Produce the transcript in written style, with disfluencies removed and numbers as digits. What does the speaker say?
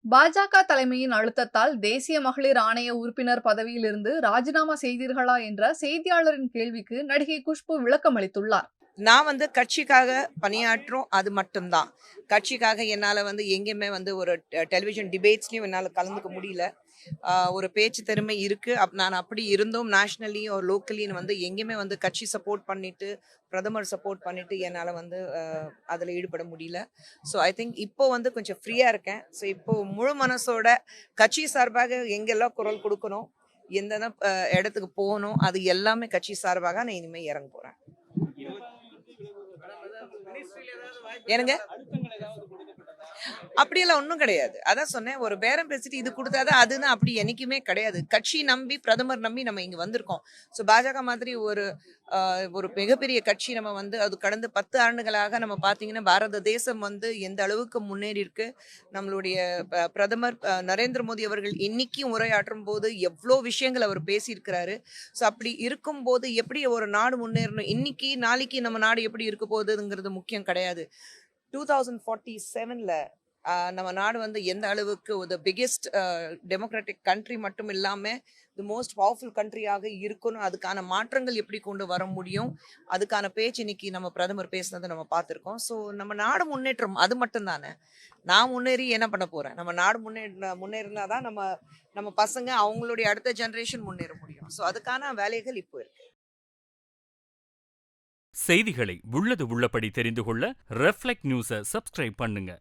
பாஜக தலைமையின் அழுத்தத்தால் தேசிய மகளிர் ஆணைய உறுப்பினர் பதவியிலிருந்து ராஜினாமா செய்தீர்களா என்ற செய்தியாளரின் கேள்விக்கு நடிகை குஷ்பு விளக்கம் அளித்துள்ளார். நான் கட்சிக்காக பணியாற்றும் அது மட்டும்தான். கட்சிக்காக என்னால் எங்கேயுமே ஒரு டெலிவிஷன் டிபேட்ஸ்லையும் என்னால் கலந்துக்க முடியல. ஒரு பேச்சு திறமை இருக்கு. நான் அப்படி இருந்தும் நேஷ்னலியும் ஒரு லோக்கலின்னு எங்கேயுமே கட்சி சப்போர்ட் பண்ணிட்டு பிரதமர் சப்போர்ட் பண்ணிட்டு என்னால் அதில் ஈடுபட முடியல. ஸோ ஐ திங்க் இப்போ கொஞ்சம் ஃப்ரீயாக இருக்கேன். ஸோ இப்போ முழு மனசோட கட்சி சார்பாக எங்கெல்லாம் குரல் கொடுக்கணும், எந்த இடத்துக்கு போகணும், அது எல்லாமே கட்சி சார்பாக நான் இனிமேல் இறங்க போகிறேன். ஏனுங்க அப்படியெல்லாம் ஒன்றும் கிடையாது. அதான் சொன்னேன், ஒரு பேரம் பேசிட்டு இது கொடுத்தாதான் அதுன்னு அப்படி என்னைக்குமே கிடையாது. கட்சி நம்பி பிரதமர் நம்பி நம்ம இங்க வந்திருக்கோம். ஸோ பாஜக மாதிரி ஒரு மிகப்பெரிய கட்சி நம்ம அது கடந்த 10 ஆண்டுகளாக நம்ம பார்த்தீங்கன்னா பாரத தேசம் எந்த அளவுக்கு முன்னேறி இருக்கு. நம்மளுடைய பிரதமர் நரேந்திர மோடி அவர்கள் இன்னைக்கும் உரையாற்றும் போது எவ்வளோ விஷயங்கள் அவர் பேசியிருக்கிறாரு. ஸோ அப்படி இருக்கும்போது எப்படி ஒரு நாடு முன்னேறணும், இன்னைக்கு நாளைக்கு நம்ம நாடு எப்படி இருக்க போகுதுங்கிறது முக்கியம் கிடையாது. 2047ல நம்ம நாடு எந்த அளவுக்கு ஒரு பிக்கெஸ்ட் டெமோக்ராட்டிக் கண்ட்ரி மட்டும் இல்லாமல் தி மோஸ்ட் பவர்ஃபுல் கண்ட்ரியாக இருக்கணும், அதுக்கான மாற்றங்கள் எப்படி கொண்டு வர முடியும், அதுக்கான பேச்சு இன்னைக்கு நம்ம பிரதமர் பேசுனதை நம்ம பார்த்துருக்கோம். ஸோ நம்ம நாடு முன்னேற்றம் அது மட்டும் தானே. நான் முன்னேறி என்ன பண்ண போகிறேன்? நம்ம நாடு முன்னேறினா தான் நம்ம பசங்க அவங்களுடைய அடுத்த ஜெனரேஷன் முன்னேற முடியும். ஸோ அதுக்கான வேலைகள் இப்போ இருக்கு. செய்திகளை உள்ளது உள்ளபடி தெரிந்து கொள்ள ரெஃப்ளெக்ட் நியூஸை சப்ஸ்கிரைப் பண்ணுங்க.